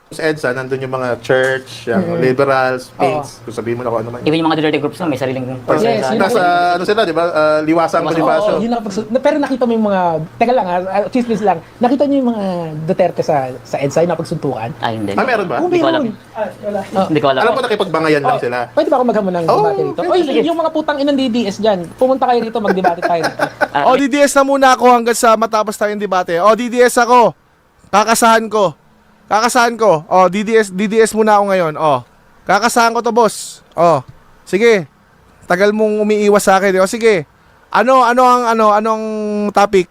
Sa EDSA, nandun yung mga church, yung liberals, pinks, kung sabihin mo na kung ano man. Even yung mga Duterte groups na may sariling person. Yes, yun Nasa, ano sila, di ba? Liwasang Bonifacio. Oo, yun pero nakita mo yung mga, teka lang chismis lang, nakita niyo yung mga Duterte sa EDSA, yung napagsuntukan? Ay, hindi. Meron ba? Oh, Hindi ko alam. meron. Wala. Hindi ko alam. Alam ko nakipagbangayan lang sila. Pwede ba ako maghamon ng debate rito? Oy, yung mga putang inang DDS dyan, pumunta kayo rito, magdebate tayo rito. O, DDS na muna ako hanggang sa matapos tayong debate. O, DDS ako. Kakasahan ko. O, DDS muna ako ngayon. O, kakasahan ko to, boss. O, sige. Tagal mong umiiwas sa akin. O, sige. Anong topic?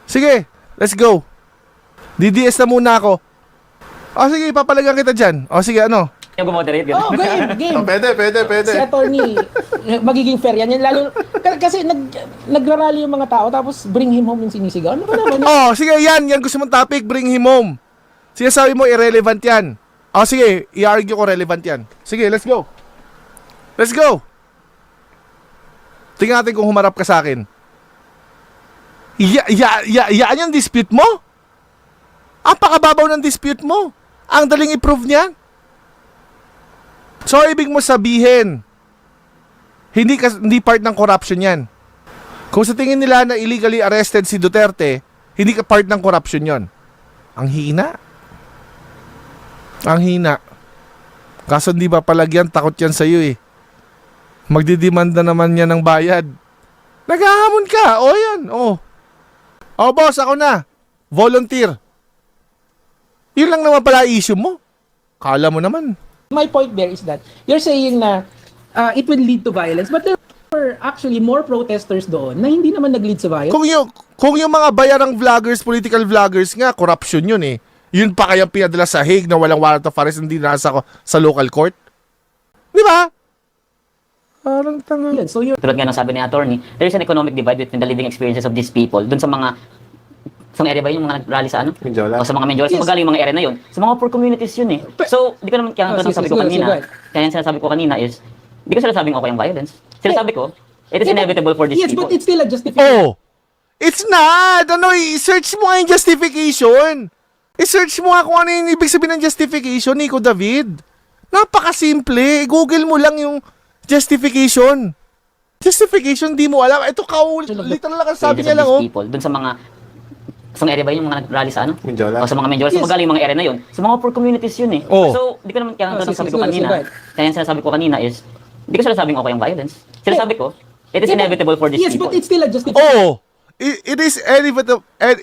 Sige, let's go. DDS na muna ako. O, sige, papalagan kita dyan. O, sige, ano? Yung gumoderate, Oh, gano'n. game. Pwede. Si attorney, magiging fair yan. Lalo, kasi nagrarally yung mga tao, tapos bring him home yung sinisigaw. Ano ba naman? Oh, sige, yan gusto mong topic, bring him home. Sinasabi mo, irrelevant yan. Oh, sige, i-argue ko relevant yan. Sige, let's go. Tingnan natin kung humarap ka sa akin. Yan yung dispute mo? Apakababaw ng dispute mo. Ang daling i-prove niyan. So, ibig mo sabihin, hindi part ng corruption yan. Kung sa tingin nila na illegally arrested si Duterte, hindi ka part ng corruption yon. Ang hina. Kaso hindi ba palagyan, takot yan sa'yo eh. Magdidemanda naman yan ng bayad. Naghahamon ka. O yan. O, boss, ako na. Volunteer. Yun lang naman pala issue mo. Kala mo naman. My point there is that you're saying na it will lead to violence, but there were actually more protesters doon na hindi naman nag-lead sa violence. Kung yung mga bayarang vloggers, political vloggers nga, corruption yun eh. Yun pa kayang pinadala sa Hague na walang warrant of arrest, hindi nasa sa local court. Di ba? Parang tanga. So you're Tulad nga ng sabi ni attorney, there is an economic divide between the living experiences of these people. Doon sa mga area ba yung mga nag-rally sa ano? Mindiola. O sa mga Menjola. Yes. So magaling yung mga area na yun. Sa mga poor communities yun eh. So, di ko naman, kaya sige, sabi ko sige, kanina, sige. kaya yung sinasabi ko kanina is, di ko sinasabing okay ang violence. Sinasabi ko, it is inevitable for these yes, people. but it's still a justification. Oh! It's not! I-search mo nga yung justification. I-search mo nga kung ano yung ibig sabihin ng justification, Nico David. Napakasimple. I-google mo lang yung justification. Justification, di mo alam. Ito literal lang ang sabi niya lang, oh. People. Doon sa mga area ba yung mga nag-rally sa ano? Mindiola. O sa mga Menjola. So Yes. magaling yung mga area na yun. Sa mga poor communities yun eh. Oh. So, di ko naman, kaya sige, sabi sige, ko kanina, sige. kaya yung sinasabi ko kanina is, di ko sinasabing okay ang violence. Sinasabi ko, it is inevitable for these Yes, people. but it's still a justification. Oh! It is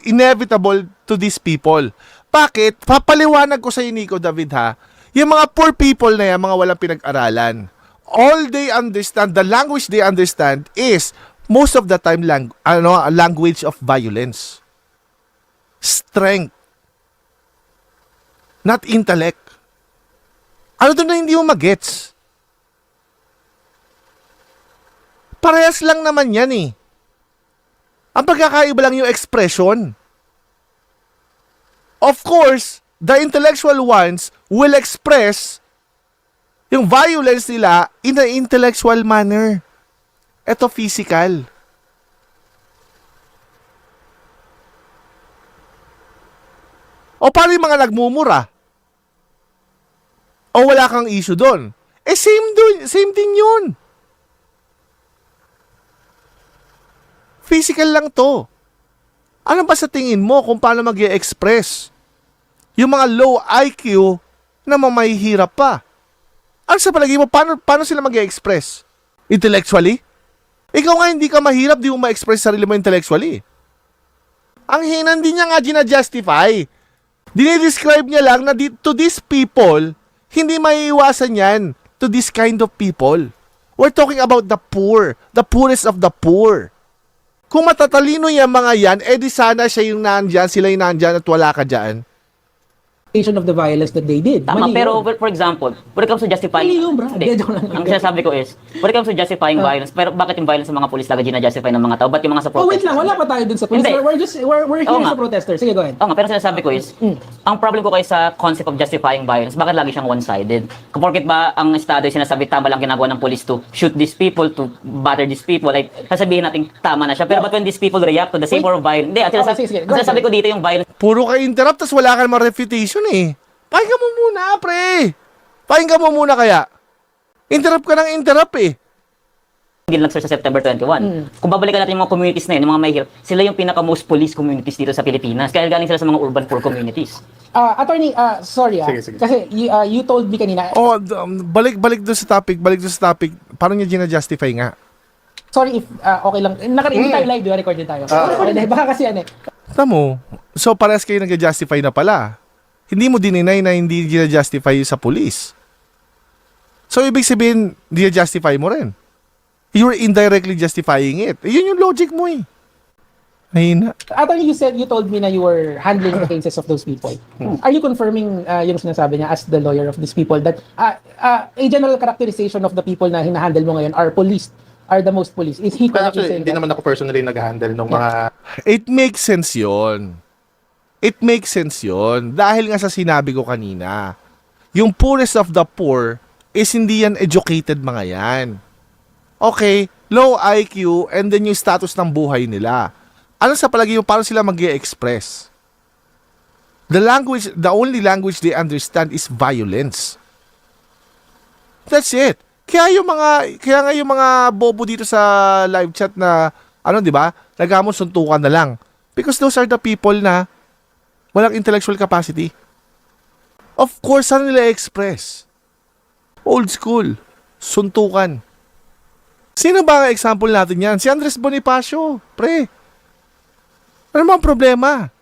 inevitable to these people. Bakit? Papaliwanag ko sa Nico David ha. Yung mga poor people na yan, mga walang pinag-aralan, all they understand, the language they understand is most of the time language of violence. Strength. Not intellect. Ano doon na hindi mo magets? Parehas lang naman yan eh. Ang pagkakaiba lang yung expression. Of course, the intellectual ones will express yung violence nila in an intellectual manner. Ito physical. O paano yung mga nagmumura? O wala kang issue doon? Same din yun. Physical lang to. Ano ba sa tingin mo kung paano mag-express yung mga low IQ na mamahihirap pa? Ano sa palagi mo, paano sila mag-express? Intellectually? Ikaw nga hindi ka mahirap, di mo ma-express sarili mo intellectually. Ang hinandi niya nga ginajustify. Dinidescribe niya lang na to these people, hindi maiiwasan yan to this kind of people. We're talking about the poor, the poorest of the poor. Kung matatalino yung mga yan, edi sana siya yung nandyan, sila yung nandyan at wala ka dyan. Of the violence that they did. Tama, Mali pero yun. for example, when it comes to justifying... Mali yun, bro. Hindi. Joke lang. Ang sinasabi ko is, when it comes to justifying violence, pero bakit yung violence ng mga polis talaga ginajustify ng mga tao? Ba't yung mga sa Oh, wait protest? lang. Wala pa tayo dun sa police. Hindi. We're Oo here nga. sa protester. Sige, go ahead. Oo nga, pero sinasabi ko is, ang problem ko kayo sa concept of justifying violence, bakit lagi siyang one-sided? Porket ba ang estado ay sinasabi tama lang ginagawa ng police to shoot these people, to batter these people, like sasabihin natin tama na siya. Pero but when these people react to the same form of violence, hindi, sige, sige. Go ang sinasabi ahead. ko dito yung violence Puro ka interrupt, tas wala ka naman refutation eh. Pakinggan mo muna, pre. Pakinggan mo muna kaya. Interrupt ka ng interrupt eh. Hindi lang sir sa September 21. Kung babalikan natin yung mga communities na yun, yung mga mahihirap, sila yung pinaka-most police communities dito sa Pilipinas. Kaya galing sila sa mga urban poor communities. Attorney, sorry Sige. kasi you told me kanina, Oh, balik doon sa topic. Paano niya gina-justify nga? sorry if okay lang, hindi tayo live, di ba? Record din tayo. Okay, baka kasi Tamo. So, parehas kayo nag-justify na pala. Hindi mo dininay na hindi gina-justify sa police. So, ibig sabihin, gina-justify mo rin. You're indirectly justifying it. Yun yung logic mo eh. Mahina. Attorney, you told me na you were handling the cases of those people. Are you confirming yung sinasabi niya as the lawyer of these people that a general characterization of the people na hinahandle mo ngayon are the most police? Is he But correct in actually, saying hindi that? naman ako personally nag-handle ng mga... It makes sense yon. Dahil nga sa sinabi ko kanina, yung poorest of the poor is hindi yan educated mga yan. Okay, low IQ and then yung status ng buhay nila. Ano sa palagi yung paano sila mag-i-express? The only language they understand is violence. That's it. Kaya nga yung mga bobo dito sa live chat na di ba? Nagamo suntukan na lang. Because those are the people na walang intellectual capacity. Of course, ano nila express? Old school. Suntukan. Sino ba ang example natin yan? Si Andres Bonifacio, pre. Ano bang problema?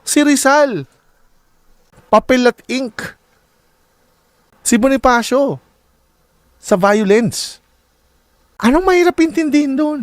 Si Rizal. Papel at ink. Si Bonifacio. Sa violence. Anong mahirap intindihin doon?